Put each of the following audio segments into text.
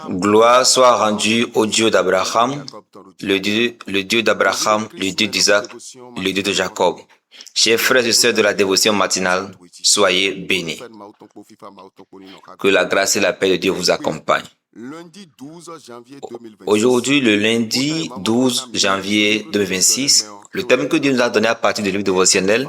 Gloire soit rendue au Dieu d'Abraham, le Dieu d'Abraham, le Dieu d'Isaac, le Dieu de Jacob. Chers frères et sœurs de la dévotion matinale, soyez bénis. Que la grâce et la paix de Dieu vous accompagnent. Aujourd'hui, le lundi 12 janvier 2026, le thème que Dieu nous a donné à partir du livre dévotionnel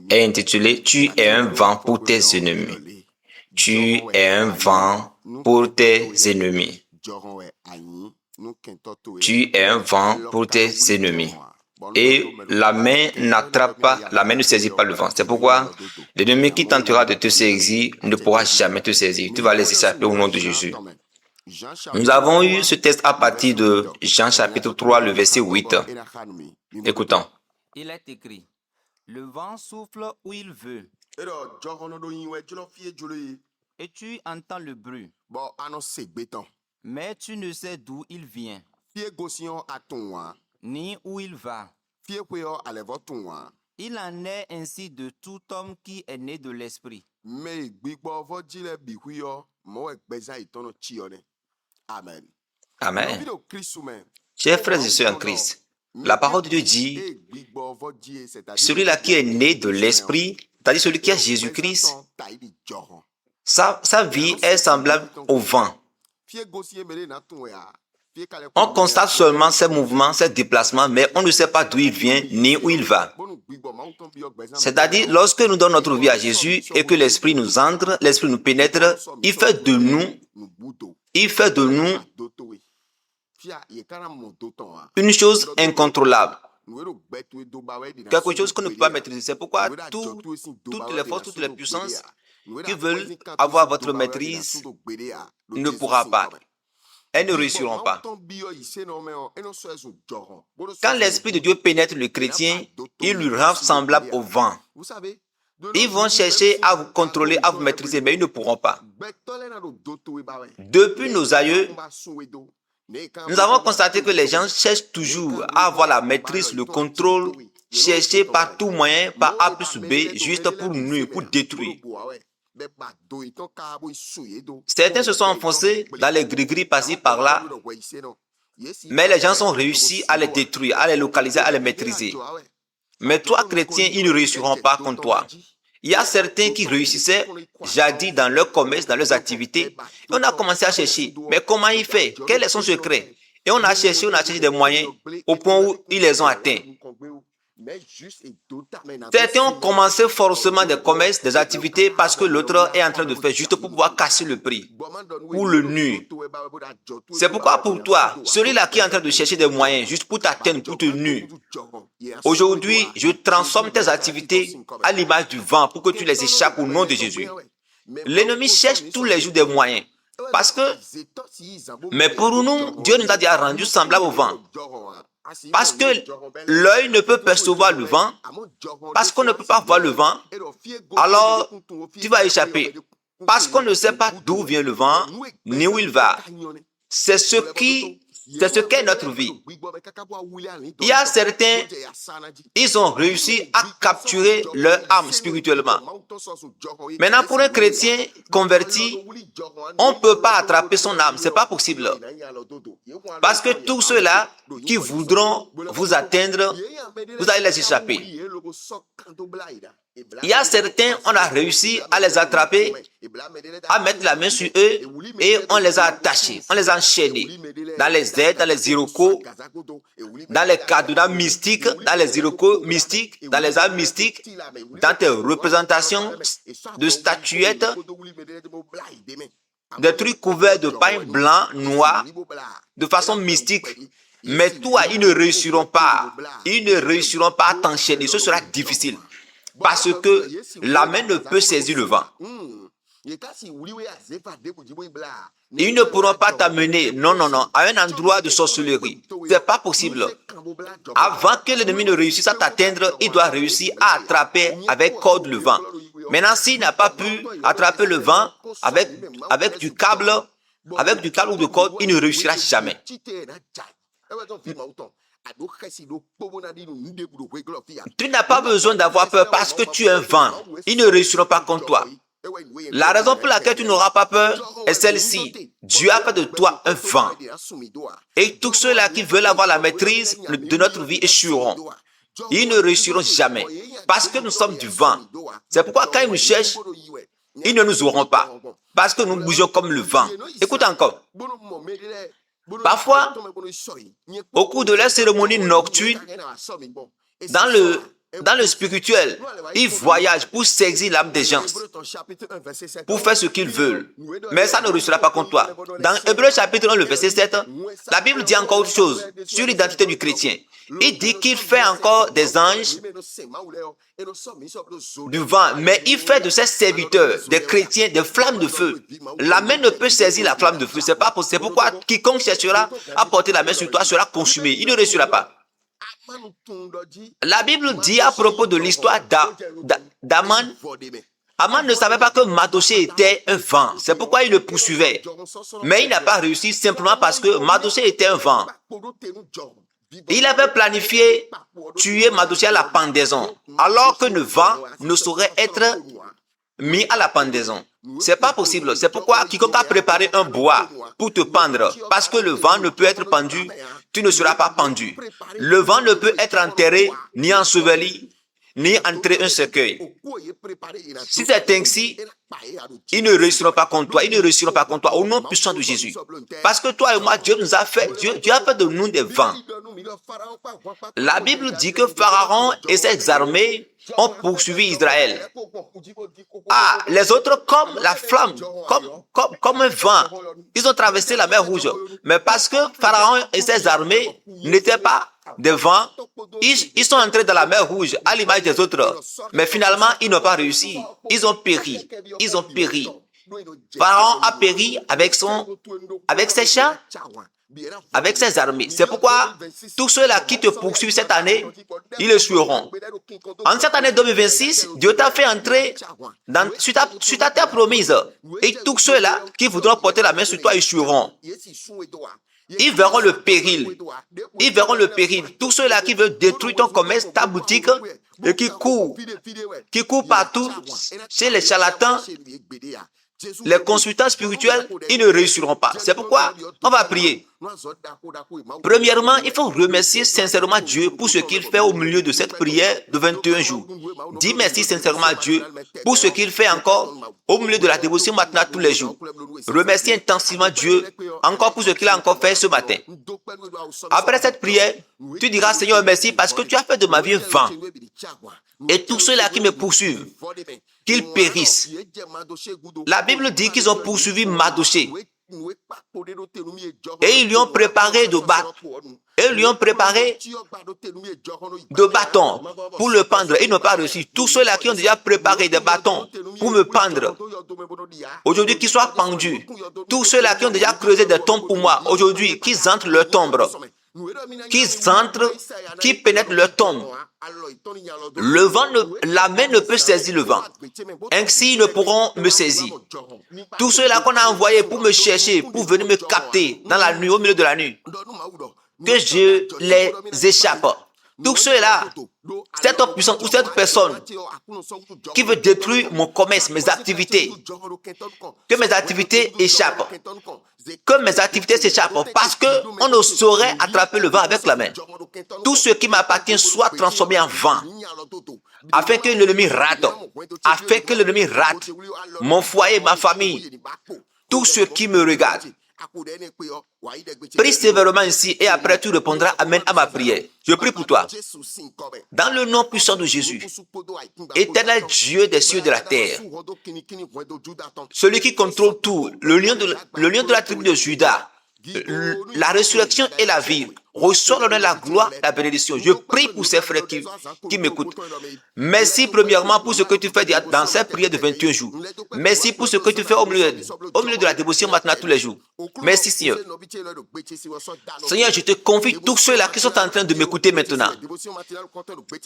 est intitulé « Tu es un vent pour tes ennemis ». Tu es un vent pour tes ennemis. Tu es un vent pour tes ennemis. Et la main n'attrape pas, la main ne saisit pas le vent. C'est pourquoi l'ennemi qui tentera de te saisir ne pourra jamais te saisir. Tu vas les échapper au nom de Jésus. Nous avons eu ce texte à partir de Jean chapitre 3, le verset 8. Écoutons. Il est écrit, le vent souffle où il veut, et tu entends le bruit, mais tu ne sais d'où il vient, ni où il va. Il en est ainsi de tout homme qui est né de l'esprit. Amen. Amen. Chers frères et sœurs en Christ, la parole de Dieu dit, celui-là qui est né de l'esprit, c'est-à-dire celui qui a Jésus-Christ, sa vie est semblable au vent. On constate seulement ses mouvements, ses déplacements, mais on ne sait pas d'où il vient ni où il va. C'est-à-dire, lorsque nous donnons notre vie à Jésus et que l'Esprit nous entre, l'Esprit nous pénètre, il fait de nous une chose incontrôlable. Quelque chose qu'on ne peut pas maîtriser. C'est pourquoi toutes les forces, toutes les puissances qui veulent avoir votre maîtrise ne pourront pas. Elles ne réussiront pas. Quand l'Esprit de Dieu pénètre le chrétien, il lui rend semblable au vent. Ils vont chercher à vous contrôler, à vous maîtriser, mais ils ne pourront pas. Depuis nos aïeux, nous avons constaté que les gens cherchent toujours à avoir la maîtrise, le contrôle, chercher par tout moyen, par A plus B, juste pour nuire, pour détruire. Certains se sont enfoncés dans les gris-gris par-ci, par-là, mais les gens ont réussi à les détruire, à les localiser, à les maîtriser. Mais toi, chrétien, ils ne réussiront pas contre toi. Il y a certains qui réussissaient jadis dans leur commerce, dans leurs activités. Et on a commencé à chercher. Mais comment il fait? Quel est son secret? Et on a cherché des moyens au point où ils les ont atteints. Certains ont commencé forcément des commerces, des activités parce que l'autre est en train de faire juste pour pouvoir casser le prix, pour le nuire. C'est pourquoi pour toi, celui-là qui est en train de chercher des moyens juste pour t'atteindre, pour te nuire, aujourd'hui, je transforme tes activités à l'image du vent pour que tu les échappes au nom de Jésus. L'ennemi cherche tous les jours des moyens. Mais pour nous, Dieu nous a déjà rendu semblables au vent. Parce que l'œil ne peut percevoir le vent, parce qu'on ne peut pas voir le vent, alors tu vas échapper. Parce qu'on ne sait pas d'où vient le vent, ni où il va. C'est ce qu'est notre vie. Il y a certains, ils ont réussi à capturer leur âme spirituellement. Maintenant, pour un chrétien converti, on ne peut pas attraper son âme, ce n'est pas possible. Parce que tous ceux-là qui voudront vous atteindre, vous allez les échapper. Il y a certains, on a réussi à les attraper, à mettre la main sur eux et on les a attachés, on les a enchaînés dans les aides, dans les irokos, dans les cadenas mystiques, dans les irokos mystiques, dans les arts mystiques, dans tes représentations de statuettes, des trucs couverts de pain blanc, noir, de façon mystique. Mais toi, ils ne réussiront pas. Ils ne réussiront pas à t'enchaîner. Ce sera difficile. Parce que la main ne peut saisir le vent. Ils ne pourront pas t'amener, à un endroit de sorcellerie. Ce n'est pas possible. Avant que l'ennemi ne réussisse à t'atteindre, il doit réussir à attraper avec corde le vent. Maintenant, s'il n'a pas pu attraper le vent avec du câble ou de corde, il ne réussira jamais. Tu n'as pas besoin d'avoir peur parce que tu es un vent. Ils ne réussiront pas contre toi. La raison pour laquelle tu n'auras pas peur est celle-ci. Dieu a fait de toi un vent. Et tous ceux-là qui veulent avoir la maîtrise de notre vie échoueront. Ils ne réussiront jamais. Parce que nous sommes du vent. C'est pourquoi quand ils nous cherchent, ils ne nous auront pas. Parce que nous bougeons comme le vent. Écoute encore. Parfois, au cours de la cérémonie nocturne, dans le spirituel, ils voyagent pour saisir l'âme des gens, pour faire ce qu'ils veulent. Mais ça ne réussira pas contre toi. Dans Hébreux chapitre 1, le verset 7, la Bible dit encore autre chose sur l'identité du chrétien. Il dit qu'il fait encore des anges du vent, mais il fait de ses serviteurs, des chrétiens, des flammes de feu. La main ne peut saisir la flamme de feu. C'est pas possible. C'est pourquoi quiconque cherchera à porter la main sur toi sera consumé. Il ne réussira pas. La Bible dit à propos de l'histoire d'Aman, Aman ne savait pas que Mardochée était un vent. C'est pourquoi il le poursuivait. Mais il n'a pas réussi simplement parce que Mardochée était un vent. Il avait planifié tuer Mardochée à la pendaison, alors que le vent ne saurait être mis à la pendaison. C'est pas possible. C'est pourquoi quiconque a préparé un bois pour te pendre, parce que le vent ne peut être pendu, tu ne seras pas pendu. Le vent ne peut être enterré, ni enseveli, ni entrer un cercueil. Si c'est ainsi, ils ne réussiront pas contre toi. Ils ne réussiront pas contre toi au nom puissant de Jésus. Parce que toi et moi, Dieu nous a fait, Dieu a fait de nous des vents. La Bible dit que Pharaon et ses armées ont poursuivi Israël. Ah, les autres comme la flamme, comme un vent. Ils ont traversé la mer Rouge. Mais parce que Pharaon et ses armées n'étaient pas des vents, ils sont entrés dans la mer Rouge à l'image des autres. Mais finalement, ils n'ont pas réussi. Ils ont péri. Ils ont péri. Pharaon a péri avec ses chars, avec ses armées. C'est pourquoi tous ceux-là qui te poursuivent cette année, ils échoueront. En cette année 2026, Dieu t'a fait entrer sur ta terre promise. Et tous ceux-là qui voudront porter la main sur toi échoueront. Ils verront le péril. Ils verront le péril. Tous ceux-là qui veulent détruire ton commerce, ta boutique, et qui courent partout chez les charlatans, les consultants spirituels, ils ne réussiront pas. C'est pourquoi on va prier. Premièrement, il faut remercier sincèrement Dieu pour ce qu'il fait au milieu de cette prière de 21 jours. Dis merci sincèrement à Dieu pour ce qu'il fait encore au milieu de la dévotion matinale tous les jours. Remercie intensivement Dieu encore pour ce qu'il a encore fait ce matin. Après cette prière, tu diras Seigneur merci parce que tu as fait de ma vie un vent. Et tous ceux-là qui me poursuivent, qu'ils périssent. La Bible dit qu'ils ont poursuivi Mardochée. Et ils lui ont préparé de bâtons pour le pendre. Ils n'ont pas réussi. Tous ceux-là qui ont déjà préparé des bâtons pour me pendre, aujourd'hui qu'ils soient pendus. Tous ceux-là qui ont déjà creusé des tombes pour moi, aujourd'hui qu'ils entrent leur tombe. Qui pénètrent leur tombe. Le vent, la main ne peut saisir le vent. Ainsi, ils ne pourront me saisir. Tous ceux-là qu'on a envoyés pour me chercher, pour venir me capter dans la nuit, au milieu de la nuit, que je les échappe. Tous ceux-là, cette homme puissant ou cette personne qui veut détruire mon commerce, mes activités, que mes activités échappent, que mes activités s'échappent parce qu'on ne saurait attraper le vent avec la main. Tout ce qui m'appartient soit transformé en vent, afin que l'ennemi rate, mon foyer, ma famille, tout ce qui me regarde. Prie sévèrement ici et après tu répondras Amen à ma prière. Je prie pour toi. Dans le nom puissant de Jésus, éternel Dieu des cieux et de la terre, celui qui contrôle tout, le lion de la tribu de Juda, la résurrection et la vie, reçois l'honneur, la gloire, la bénédiction. Je prie pour ces frères qui m'écoutent. Merci premièrement pour ce que tu fais dans cette prière de 21 jours. Merci pour ce que tu fais au milieu de la dévotion matinale tous les jours. Merci Seigneur. Seigneur, je te confie tous ceux-là qui sont en train de m'écouter maintenant.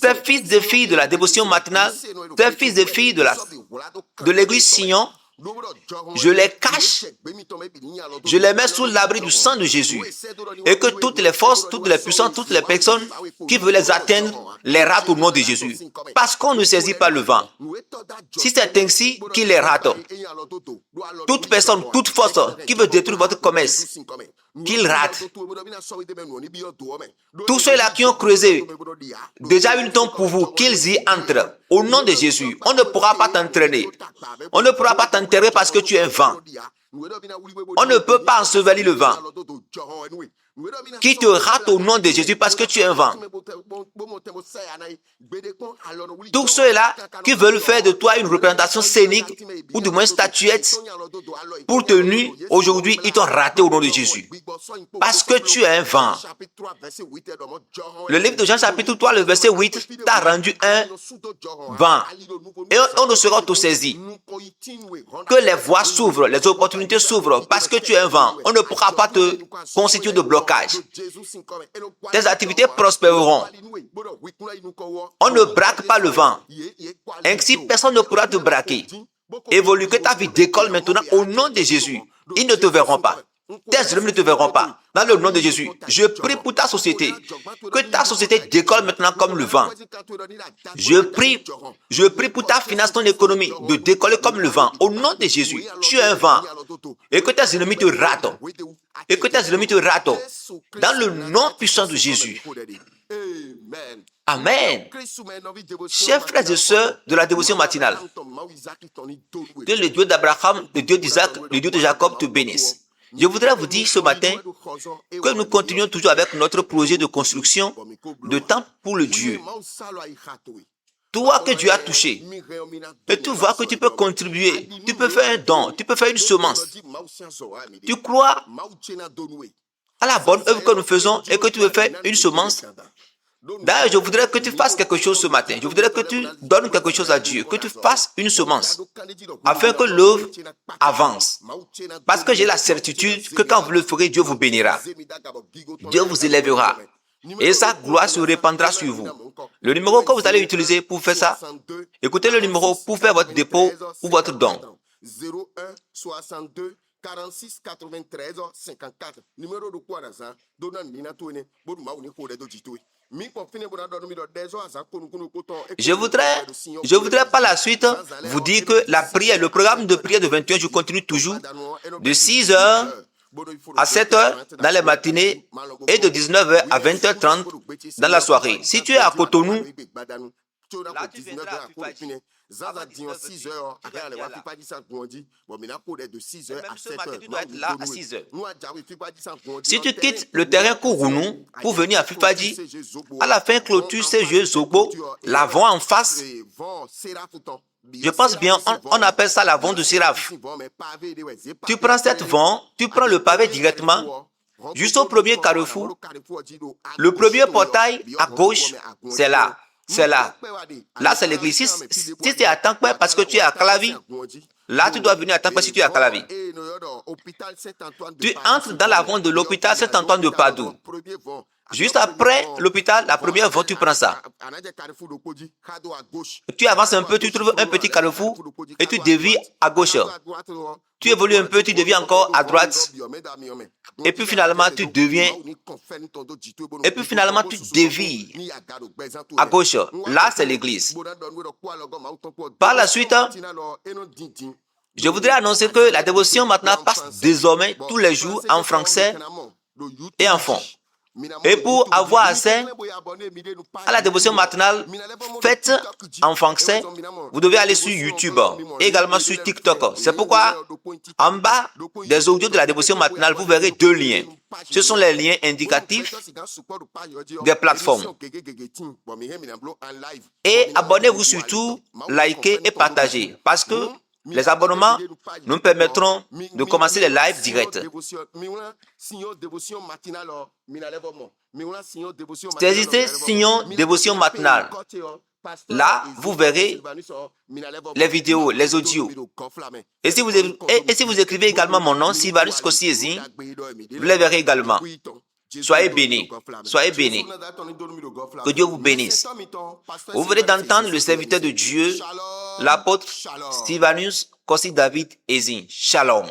Ces fils et filles de la dévotion matinale, ces fils et filles de l'église Sion, je les cache, je les mets sous l'abri du sang de Jésus. Et que toutes les forces, toutes les puissances, toutes les personnes qui veulent les atteindre, les ratent au nom de Jésus. Parce qu'on ne saisit pas le vent. Si c'est ainsi qu'il les rate, toute personne, toute force qui veut détruire votre commerce, qu'il rate. Tous ceux-là qui ont creusé déjà une tombe pour vous, qu'ils y entrent. Au nom de Jésus, on ne pourra pas t'entraîner. On ne pourra pas t'enterrer parce que tu es un vent. On ne peut pas ensevelir le vent qui te rate au nom de Jésus parce que tu es un vent. Tous ceux-là qui veulent faire de toi une représentation scénique ou du moins statuette pour te nuire, aujourd'hui, ils t'ont raté au nom de Jésus. Parce que tu es un vent. Le livre de Jean chapitre 3, le verset 8, t'a rendu un vent. Et on ne sera auto-saisi. Que les voies s'ouvrent, les opportunités s'ouvrent parce que tu es un vent. On ne pourra pas te constituer de blocage. Tes activités prospéreront. On ne braque pas le vent. Ainsi, personne ne pourra te braquer. Évolue, que ta vie décolle maintenant au nom de Jésus. Ils ne te verront pas. Tes ennemis ne te verront pas. Dans le nom de Jésus, je prie pour ta société. Que ta société décolle maintenant comme le vent. Je prie pour ta finance, ton économie, de décoller comme le vent. Au nom de Jésus, tu es un vent. Et que tes ennemis te ratent. Et que tes ennemis te ratent. Dans le nom puissant de Jésus. Amen. Chers frères et sœurs de la dévotion matinale, que le Dieu d'Abraham, le Dieu d'Isaac, le Dieu de Jacob te bénisse. Je voudrais vous dire ce matin que nous continuons toujours avec notre projet de construction de temple pour le Dieu. Toi que Dieu a touché, et tu vois que tu peux contribuer, tu peux faire un don, tu peux faire une semence. Tu crois à la bonne œuvre que nous faisons et que tu veux faire une semence. D'ailleurs, je voudrais que tu fasses quelque chose ce matin. Je voudrais que tu donnes quelque chose à Dieu, que tu fasses une semence, afin que l'œuvre avance. Parce que j'ai la certitude que quand vous le ferez, Dieu vous bénira. Dieu vous élèvera. Et sa gloire se répandra sur vous. Le numéro que vous allez utiliser pour faire ça, écoutez le numéro pour faire votre dépôt ou votre don. 01 62 46 93 54. Numéro de quoi ça? Je voudrais par la suite vous dire que la prière, le programme de prière de 21 jours continue toujours de 6h à 7h dans les matinées et de 19h à 20h30 dans la soirée. Si tu es à Cotonou, là tu viendras à Fifadji. Tu dois être là à 6h. Si tu quittes le terrain Kourounou pour venir à Fifadji, à la fin clôture ces jeux Zobo, l'avant en face, je pense bien, on appelle ça l'avant de Siraf. Tu prends cette vent, tu prends le pavé directement, juste au premier carrefour. Le premier portail à gauche, c'est là. C'est là. Là, c'est l'église. Si tu es à Tankwe parce que tu es à Calavi, là, tu dois venir à Tankwe si tu es à Calavi. Tu entres dans l'avant de l'hôpital Saint-Antoine de Padoue. Juste après l'hôpital, la première fois, tu prends ça. Tu avances un peu, tu trouves un petit carrefour et tu dévies à gauche. Tu évolues un peu, tu dévies encore à droite. Et puis finalement, tu dévies à gauche. Là, c'est l'église. Par la suite, je voudrais annoncer que la dévotion maintenant passe désormais tous les jours en français et en fond. Et pour avoir accès à la dévotion matinale faite en français, vous devez aller sur YouTube et également sur TikTok. C'est pourquoi en bas des audios de la dévotion matinale, vous verrez deux liens. Ce sont les liens indicatifs des plateformes. Et abonnez-vous surtout, likez et partagez parce que les abonnements nous permettront de commencer les lives directs. Saisissez Sillon Dévotion Matinale. Là, vous verrez les vidéos, les audios. Et si vous écrivez également mon nom, Sylvanus Kosiezi, vous les verrez également. Soyez bénis. Soyez bénis. Que Dieu vous bénisse. Vous venez d'entendre le serviteur de Dieu, l'apôtre Stephanus Kosi David Ezin. Shalom.